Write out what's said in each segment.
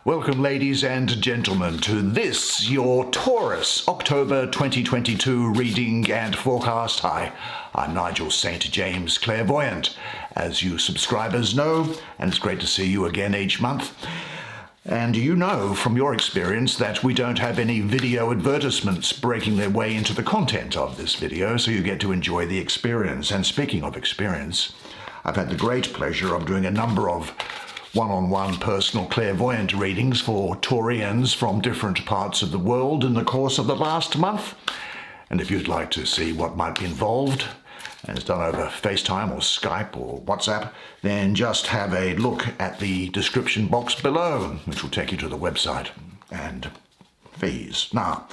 Welcome, ladies and gentlemen, to this, your Taurus October 2022 reading and forecast. Hi, I'm Nigel Saint James, clairvoyant, as you subscribers know, and it's great to see you again each month. And you know from your experience that we don't have any video advertisements breaking their way into the content of this video, so you get to enjoy the experience. And speaking of experience, I've had the great pleasure of doing a number of one-on-one personal clairvoyant readings for Taurians from different parts of the world in the course of the last month. And if you'd like to see what might be involved, and it's done over FaceTime or Skype or WhatsApp, then just have a look at the description box below, which will take you to the website and fees. Now,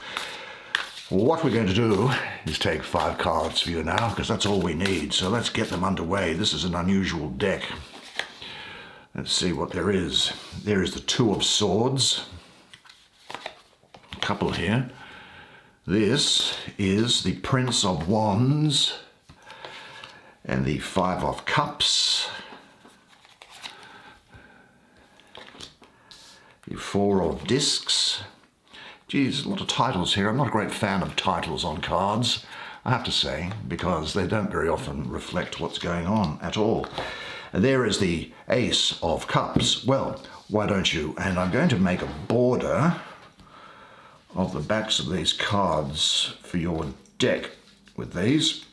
what we're going to do is take 5 cards for you now, because that's all we need. So let's get them underway. This is an unusual deck. Let's see what there is. There is the 2 of Swords. A couple here. This is the Prince of Wands and the 5 of Cups. The 4 of Discs. Geez, a lot of titles here. I'm not a great fan of titles on cards, I have to say, because they don't very often reflect what's going on at all. And there is the Ace of Cups. Well, why don't you? And I'm going to make a border of the backs of these cards for your deck with these.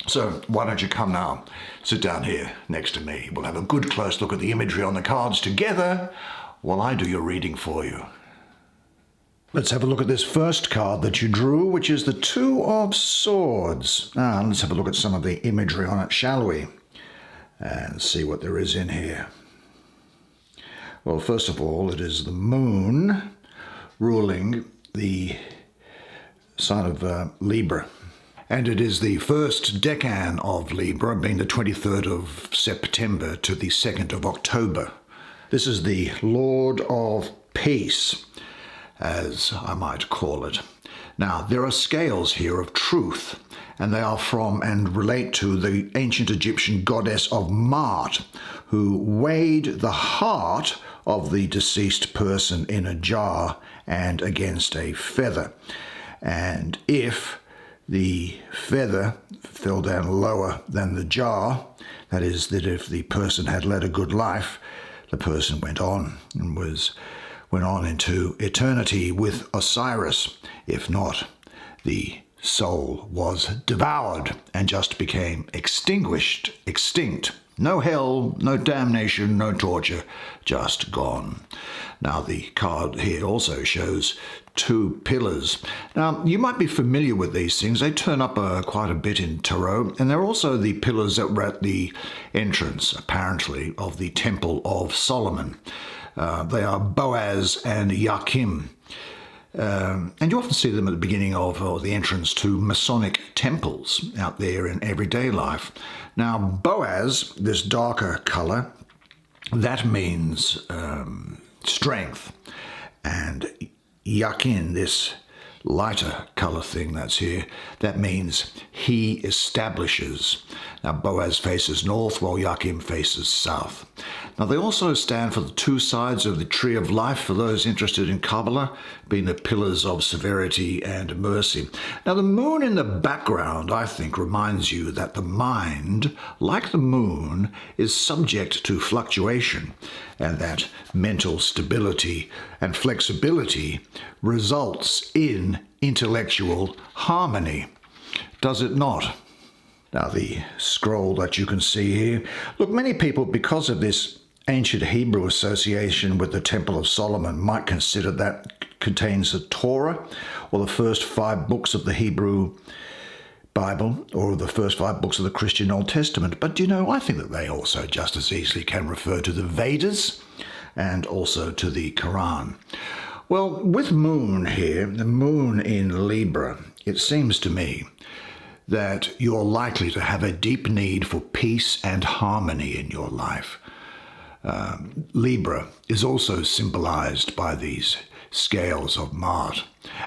So why don't you come now, sit down here next to me. We'll have a good close look at the imagery on the cards together while I do your reading for you. Let's have a look at this first card that you drew, which is the 2 of Swords. Now, let's have a look at some of the imagery on it, shall we? And see what there is in here. Well, first of all, it is the moon ruling the sign of Libra. And it is the first decan of Libra, being the 23rd of September to the 2nd of October. This is the Lord of Peace, as I might call it. Now, there are scales here of truth, and they are from and relate to the ancient Egyptian goddess of Maat, who weighed the heart of the deceased person in a jar and against a feather. And if the feather fell down lower than the jar, that is, that if the person had led a good life, the person went on and went on into eternity with Osiris. If not, the soul was devoured and just became extinct. No hell, no damnation, no torture, just gone. Now, the card here also shows 2 pillars. Now, you might be familiar with these things. They turn up quite a bit in tarot, and they're also the pillars that were at the entrance, apparently, of the Temple of Solomon. They are Boaz and Yakim. And you often see them at the beginning of or the entrance to Masonic temples out there in everyday life. Now, Boaz, this darker color, that means strength. And Yakin, this lighter color thing that's here, that means he establishes. Now, Boaz faces north while Yakim faces south. Now, they also stand for the 2 sides of the tree of life, for those interested in Kabbalah, being the pillars of severity and mercy. Now, the moon in the background, I think, reminds you that the mind, like the moon, is subject to fluctuation, and that mental stability and flexibility results in intellectual harmony. Does it not? Now, the scroll that you can see here. Look, many people, because of this ancient Hebrew association with the Temple of Solomon, might consider that contains the Torah, or the first 5 books of the Hebrew Bible, or the first 5 books of the Christian Old Testament. But, you know, I think that they also just as easily can refer to the Vedas and also to the Quran. Well, with moon here, the moon in Libra, it seems to me that you're likely to have a deep need for peace and harmony in your life. Libra is also symbolized by these scales of Maat,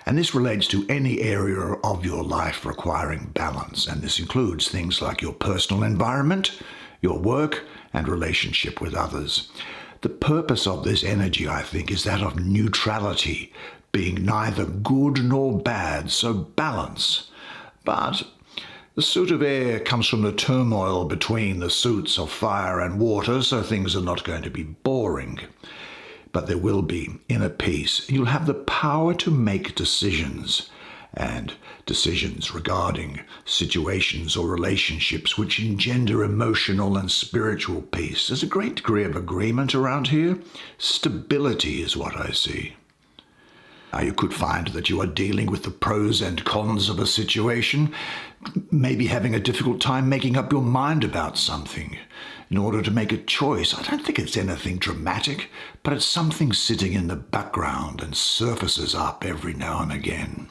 and this relates to any area of your life requiring balance, and this includes things like your personal environment, your work, and relationship with others. The purpose of this energy, I think, is that of neutrality, being neither good nor bad, so balance. But the suit of air comes from the turmoil between the suits of fire and water, so things are not going to be boring. But there will be inner peace. You'll have the power to make decisions, and decisions regarding situations or relationships which engender emotional and spiritual peace. There's a great degree of agreement around here. Stability is what I see. Now, you could find that you are dealing with the pros and cons of a situation, maybe having a difficult time making up your mind about something in order to make a choice. I don't think it's anything dramatic, but it's something sitting in the background and surfaces up every now and again.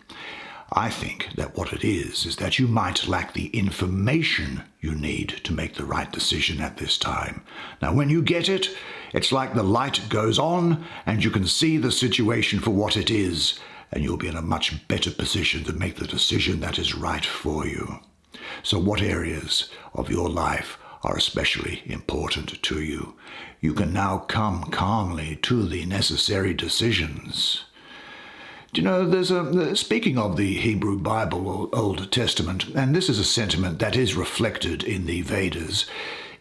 I think that what it is that you might lack the information you need to make the right decision at this time. Now, when you get it, it's like the light goes on and you can see the situation for what it is, and you'll be in a much better position to make the decision that is right for you. So what areas of your life are especially important to you? You can now come calmly to the necessary decisions. Do you know, speaking of the Hebrew Bible or Old Testament, and this is a sentiment that is reflected in the Vedas,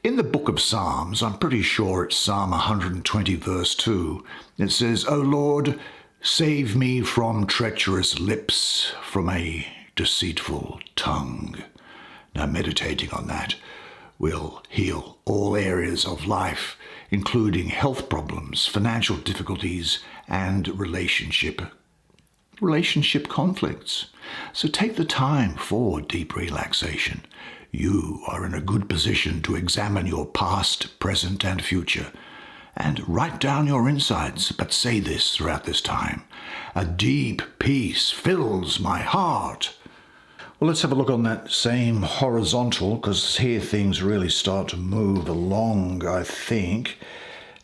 in the book of Psalms, I'm pretty sure it's Psalm 120 verse 2, it says, "O Lord, save me from treacherous lips, from a deceitful tongue." Now, meditating on that will heal all areas of life, including health problems, financial difficulties, and relationship conflicts. So take the time for deep relaxation. You are in a good position to examine your past, present, and future, and write down your insights, but say this throughout this time: "A deep peace fills my heart." Well, let's have a look on that same horizontal, because here things really start to move along, I think.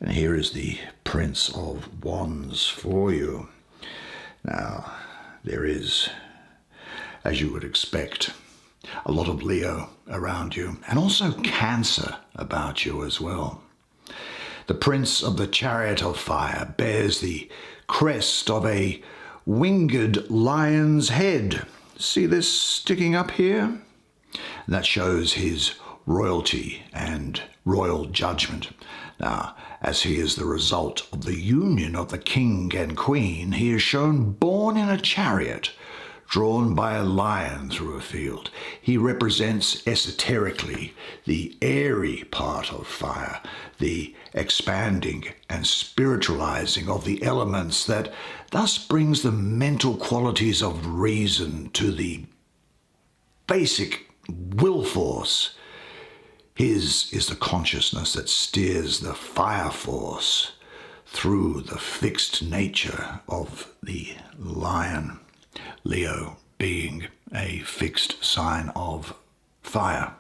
And here is the Prince of Wands for you. Now, there is, as you would expect, a lot of Leo around you, and also Cancer about you as well. The Prince of the Chariot of Fire bears the crest of a winged lion's head. See this sticking up here? That shows his royalty and royal judgment. Now, as he is the result of the union of the king and queen, he is shown born in a chariot, drawn by a lion through a field. He represents esoterically the airy part of fire, the expanding and spiritualizing of the elements that thus brings the mental qualities of reason to the basic will force. His is the consciousness that steers the fire force through the fixed nature of the lion, Leo being a fixed sign of fire.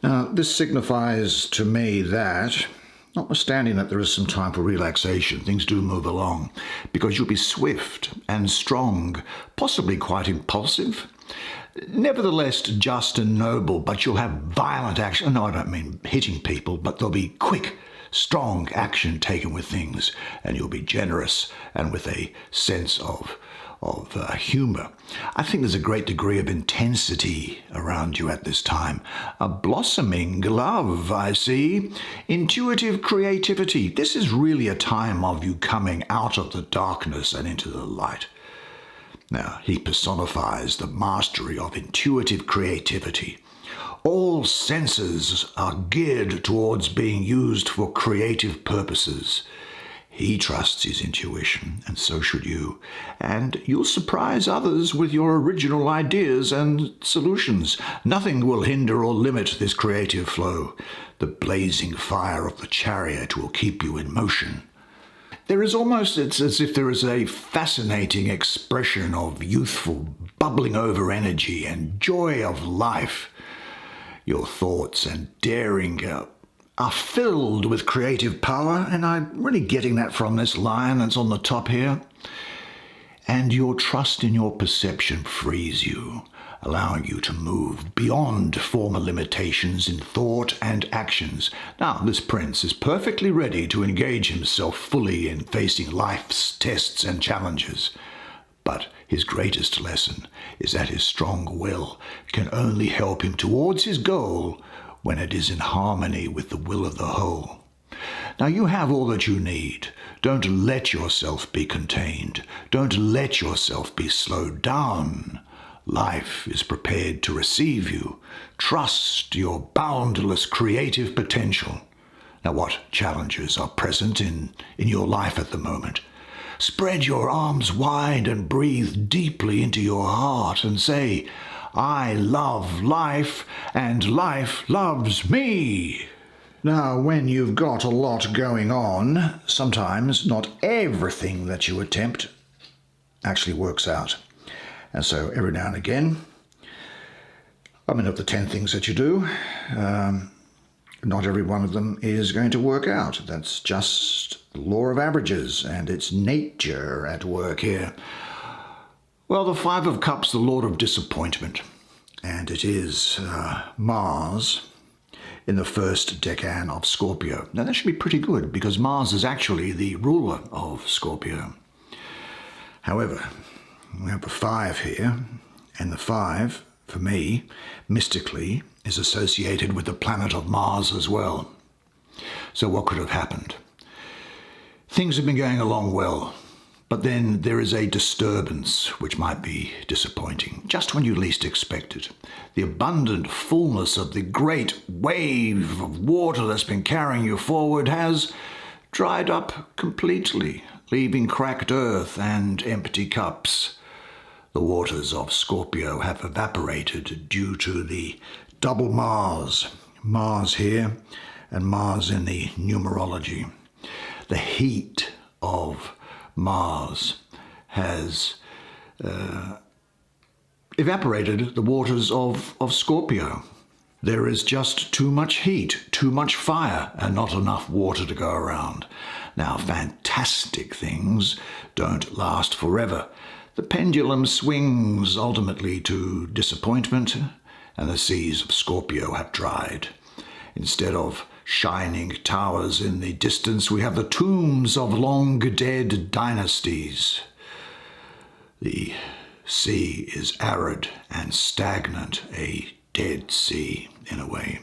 Now, this signifies to me that, notwithstanding that there is some time for relaxation, things do move along, because you'll be swift and strong, possibly quite impulsive, nevertheless just and noble, but you'll have violent action. No, I don't mean hitting people, but there'll be quick, strong action taken with things, and you'll be generous and with a sense of humor. I think there's a great degree of intensity around you at this time. A blossoming love, I see. Intuitive creativity. This is really a time of you coming out of the darkness and into the light. Now, he personifies the mastery of intuitive creativity. All senses are geared towards being used for creative purposes. He trusts his intuition, and so should you. And you'll surprise others with your original ideas and solutions. Nothing will hinder or limit this creative flow. The blazing fire of the chariot will keep you in motion. There is almost, it's as if there is a fascinating expression of youthful, bubbling over energy and joy of life. Your thoughts and daring are filled with creative power, and I'm really getting that from this lion that's on the top here. And your trust in your perception frees you. allowing you to move beyond former limitations in thought and actions. Now, this prince is perfectly ready to engage himself fully in facing life's tests and challenges. But his greatest lesson is that his strong will can only help him towards his goal when it is in harmony with the will of the whole. Now, you have all that you need. Don't let yourself be contained. Don't let yourself be slowed down. Life is prepared to receive you. Trust your boundless creative potential. Now, what challenges are present in your life at the moment? Spread your arms wide and breathe deeply into your heart and say, I love life and life loves me. Now, when you've got a lot going on, sometimes not everything that you attempt actually works out. And so every now and again, of the 10 things that you do, not every one of them is going to work out. That's just the law of averages, and it's nature at work here. Well, the Five of Cups, the Lord of Disappointment, and it is Mars in the first decan of Scorpio. Now, that should be pretty good, because Mars is actually the ruler of Scorpio. However, we have the 5 here, and the 5, for me, mystically, is associated with the planet of Mars as well. So what could have happened? Things have been going along well, but then there is a disturbance which might be disappointing, just when you least expect it. The abundant fullness of the great wave of water that's been carrying you forward has dried up completely, leaving cracked earth and empty cups. The waters of Scorpio have evaporated due to the double Mars. Mars here and Mars in the numerology. The heat of Mars has evaporated the waters of Scorpio. There is just too much heat, too much fire, and not enough water to go around. Now, fantastic things don't last forever. The pendulum swings ultimately to disappointment, and the seas of Scorpio have dried. Instead of shining towers in the distance, we have the tombs of long-dead dynasties. The sea is arid and stagnant, a dead sea in a way.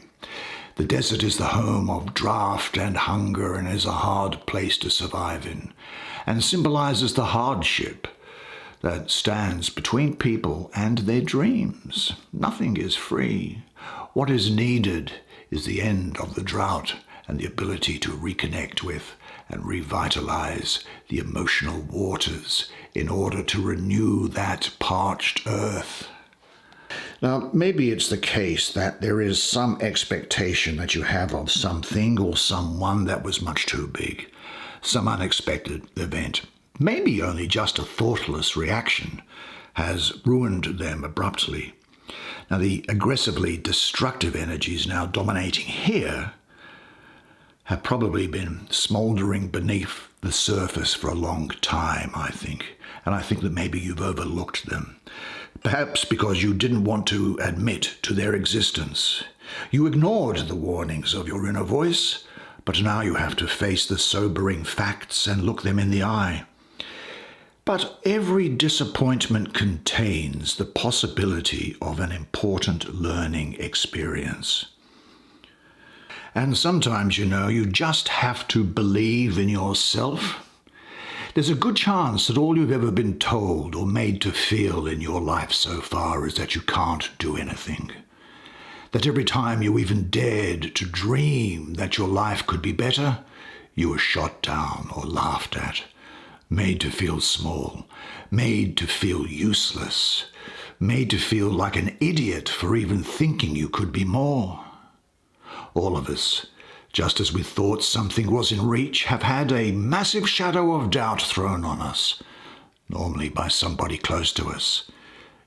The desert is the home of drought and hunger and is a hard place to survive in, and symbolizes the hardship that stands between people and their dreams. Nothing is free. What is needed is the end of the drought and the ability to reconnect with and revitalize the emotional waters in order to renew that parched earth. Now, maybe it's the case that there is some expectation that you have of something or someone that was much too big, some unexpected event. Maybe only just a thoughtless reaction has ruined them abruptly. Now, the aggressively destructive energies now dominating here have probably been smouldering beneath the surface for a long time, I think. And I think that maybe you've overlooked them. Perhaps because you didn't want to admit to their existence. You ignored the warnings of your inner voice, but now you have to face the sobering facts and look them in the eye. But every disappointment contains the possibility of an important learning experience. And sometimes, you just have to believe in yourself. There's a good chance that all you've ever been told or made to feel in your life so far is that you can't do anything. That every time you even dared to dream that your life could be better, you were shot down or laughed at. Made to feel small, made to feel useless, made to feel like an idiot for even thinking you could be more. All of us, just as we thought something was in reach, have had a massive shadow of doubt thrown on us, normally by somebody close to us.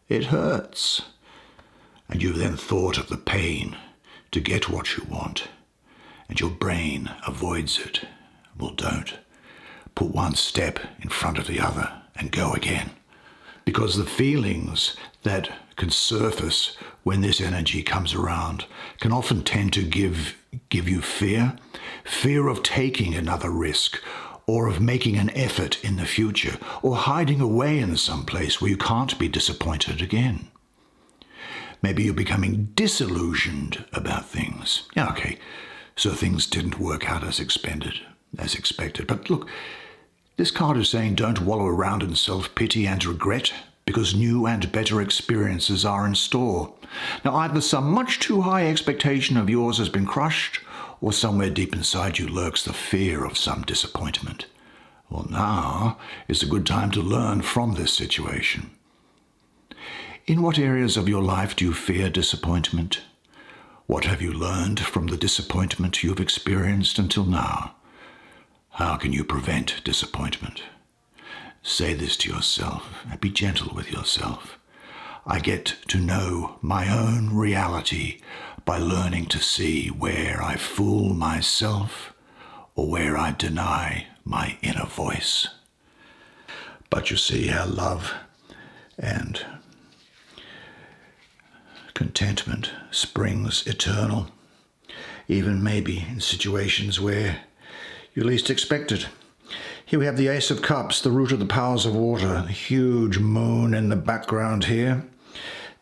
It hurts, and you've then thought of the pain to get what you want, and your brain avoids it. Well, don't. Put one step in front of the other and go again. because the feelings that can surface when this energy comes around can often tend to give you fear of taking another risk, or of making an effort in the future, or hiding away in some place where you can't be disappointed again. Maybe you're becoming disillusioned about things. Yeah, okay, so things didn't work out as expected. But look, this card is saying don't wallow around in self-pity and regret, because new and better experiences are in store. Now, either some much too high expectation of yours has been crushed, or somewhere deep inside you lurks the fear of some disappointment. Well, now is a good time to learn from this situation. In what areas of your life do you fear disappointment? What have you learned from the disappointment you've experienced until now? How can you prevent disappointment? Say this to yourself and be gentle with yourself. I get to know my own reality by learning to see where I fool myself or where I deny my inner voice. But you see how love and contentment springs eternal, even maybe in situations where you least expect it. Here we have the Ace of Cups, the root of the powers of water, a huge moon in the background here.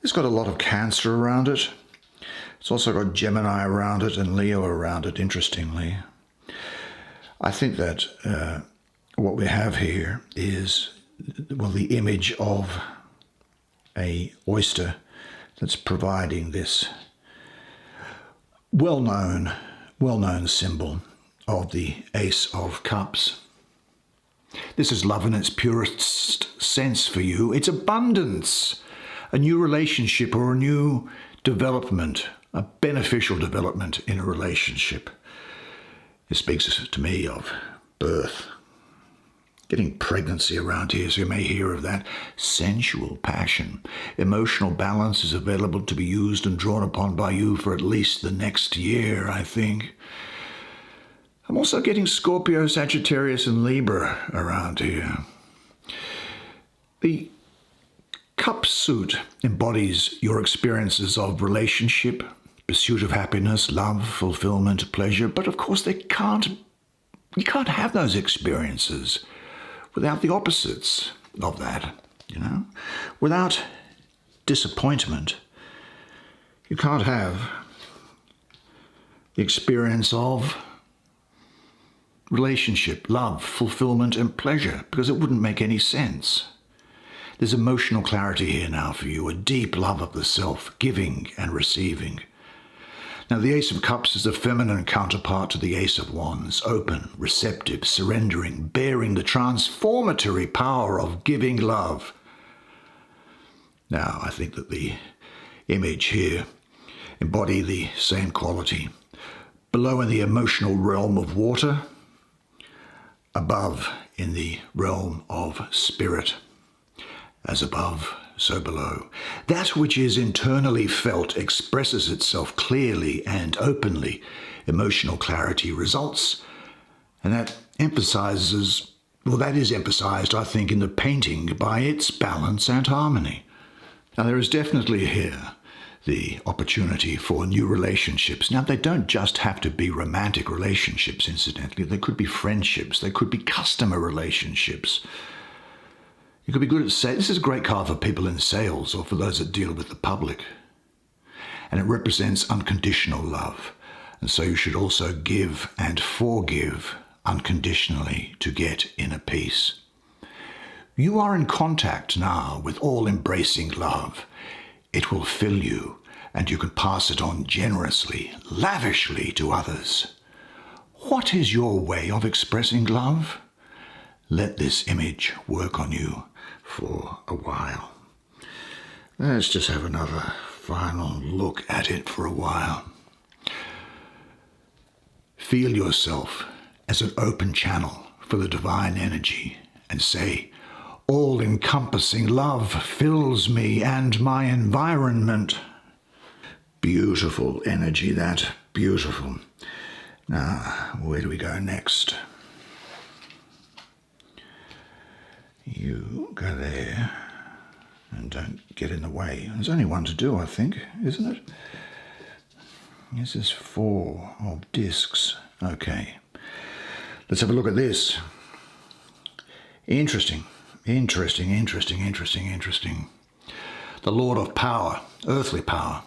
It's got a lot of Cancer around it. It's also got Gemini around it and Leo around it, interestingly. I think that what we have here is, well, the image of a oyster that's providing this well-known symbol of the Ace of Cups. This is love in its purest sense for you. It's abundance, a new relationship or a new development, a beneficial development in a relationship. It speaks to me of birth. Getting pregnancy around here, so you may hear of that. Sensual passion. Emotional balance is available to be used and drawn upon by you for at least the next year, I think. I'm also getting Scorpio, Sagittarius, and Libra around here. The Cup suit embodies your experiences of relationship, pursuit of happiness, love, fulfillment, pleasure. But of course, you can't have those experiences without the opposites of that, you know? Without disappointment, you can't have the experience of relationship, love, fulfillment, and pleasure, because it wouldn't make any sense. There's emotional clarity here now for you, a deep love of the self, giving and receiving. Now, the Ace of Cups is a feminine counterpart to the Ace of Wands, open, receptive, surrendering, bearing the transformatory power of giving love. Now, I think that the image here embody the same quality. Below in the emotional realm of water, above in the realm of spirit. As above, so below. That which is internally felt expresses itself clearly and openly. Emotional clarity results, and that is emphasized, I think, in the painting by its balance and harmony. Now, there is definitely here the opportunity for new relationships. Now, they don't just have to be romantic relationships, incidentally. They could be friendships. They could be customer relationships. You could be good at sales. This is a great card for people in sales or for those that deal with the public. And it represents unconditional love. And so you should also give and forgive unconditionally to get inner peace. You are in contact now with all-embracing love. It will fill you, and you can pass it on generously, lavishly to others. What is your way of expressing love? Let this image work on you for a while. Let's just have another final look at it for a while. Feel yourself as an open channel for the divine energy and say, all-encompassing love fills me and my environment. Beautiful energy, that. Beautiful. Now, where do we go next? You go there. don't get in the way. There's only one to do, I think, isn't it? This is 4 of discs. Okay. Let's have a look at this. Interesting. The Lord of Power, earthly power.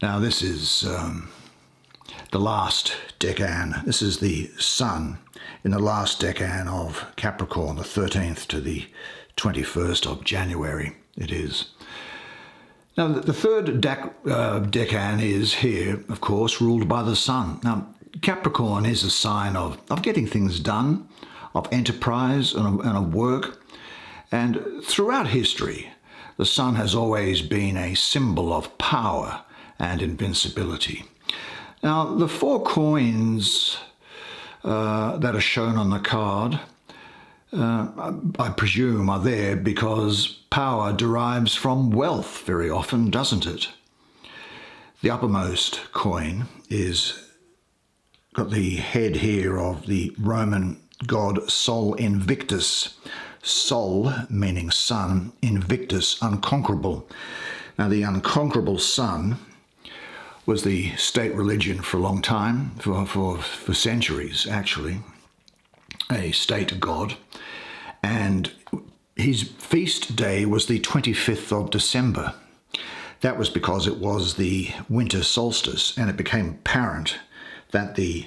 Now this is the last decan. This is the Sun in the last decan of Capricorn, the 13th to the 21st of January it is. Now the third decan is here, of course, ruled by the Sun. Now Capricorn is a sign of getting things done, of enterprise and of work. And throughout history, the Sun has always been a symbol of power and invincibility. Now, the 4 coins that are shown on the card, I presume, are there because power derives from wealth very often, doesn't it? The uppermost coin is got the head here of the Roman god Sol Invictus. Sol meaning sun, Invictus, unconquerable. Now the unconquerable sun was the state religion for a long time, for centuries actually, a state god. And his feast day was the 25th of December. That was because it was the winter solstice, and it became apparent that the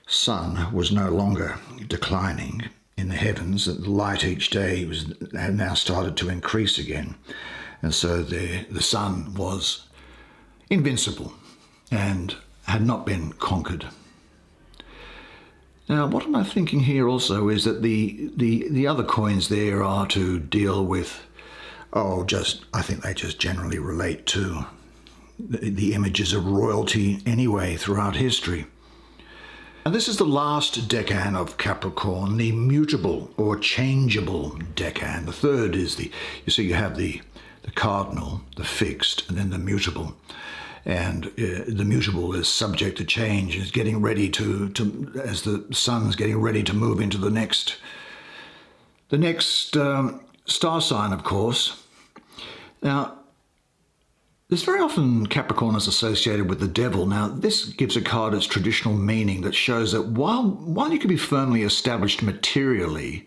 sun was no longer declining in the heavens, that the light each day had now started to increase again. And so the sun was invincible and had not been conquered. Now, what am I thinking here also is that the other coins there are to deal with, I think they just generally relate to the images of royalty anyway throughout history. And this is the last decan of Capricorn, the mutable or changeable decan. The third is you have the cardinal, the fixed, and then the mutable. And the mutable is subject to change, is getting ready as the sun's getting ready to move into the next star sign, of course. Now, there's very often Capricorn is associated with the devil. Now, this gives a card its traditional meaning that shows that while you can be firmly established materially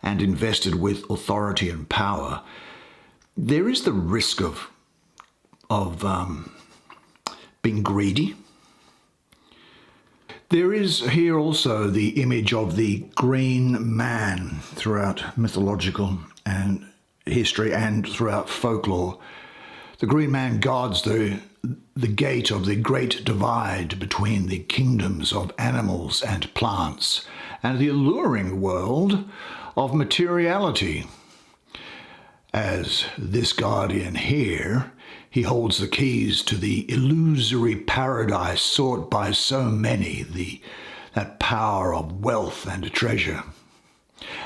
and invested with authority and power, there is the risk of being greedy. There is here also the image of the green man throughout mythological and history and throughout folklore. The green man guards the gate of the great divide between the kingdoms of animals and plants and the alluring world of materiality. As this guardian here, he holds the keys to the illusory paradise sought by so many, that power of wealth and treasure.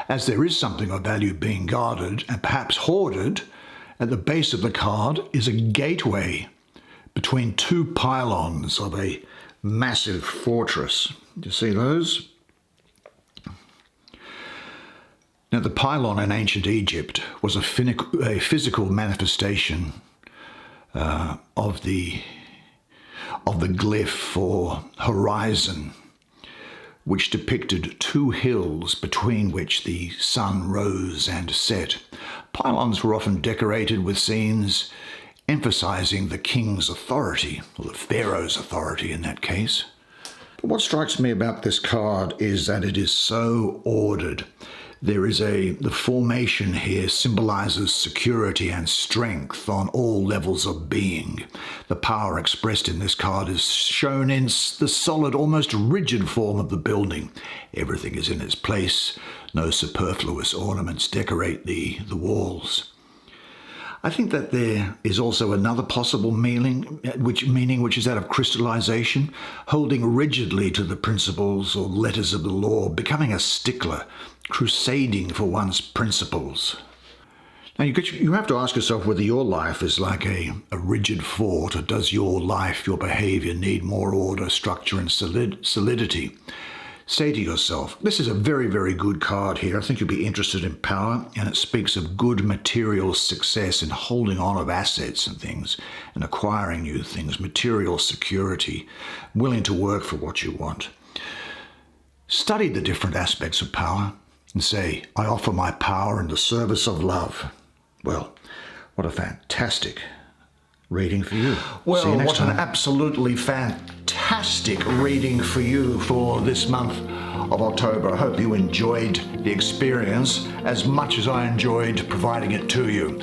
As there is something of value being guarded and perhaps hoarded, at the base of the card is a gateway between 2 pylons of a massive fortress. Do you see those? Now, the pylon in ancient Egypt was a physical manifestation of the glyph or horizon, which depicted 2 hills between which the sun rose and set. Pylons were often decorated with scenes emphasizing the king's authority, or the pharaoh's authority in that case. But what strikes me about this card is that it is so ordered. There is the formation here symbolizes security and strength on all levels of being. The power expressed in this card is shown in the solid, almost rigid form of the building. Everything is in its place. No superfluous ornaments decorate the walls. I think that there is also another possible meaning, which is that of crystallization, holding rigidly to the principles or letters of the law, becoming a stickler, crusading for one's principles. Now you have to ask yourself whether your life is like a rigid fort, or does your life, your behavior need more order, structure and solidity? Say to yourself, this is a very, very good card here. I think you'll be interested in power, and it speaks of good material success and holding on of assets and things and acquiring new things, material security, willing to work for what you want. Study the different aspects of power and say, I offer my power in the service of love. Well, what a fantastic reading for you. Well, See you next what time. an absolutely fantastic reading for you for this month of October. I hope you enjoyed the experience as much as I enjoyed providing it to you.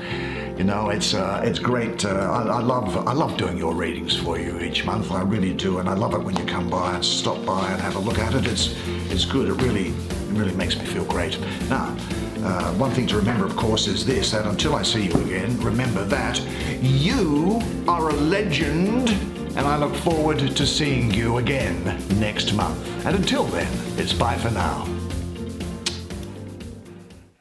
You know, it's great. I love doing your readings for you each month. I really do, and I love it when you come by and stop by and have a look at it. It's good. It really makes me feel great. Now, one thing to remember, of course, is this, that until I see you again, remember that you are a legend, and I look forward to seeing you again next month. And until then, it's bye for now.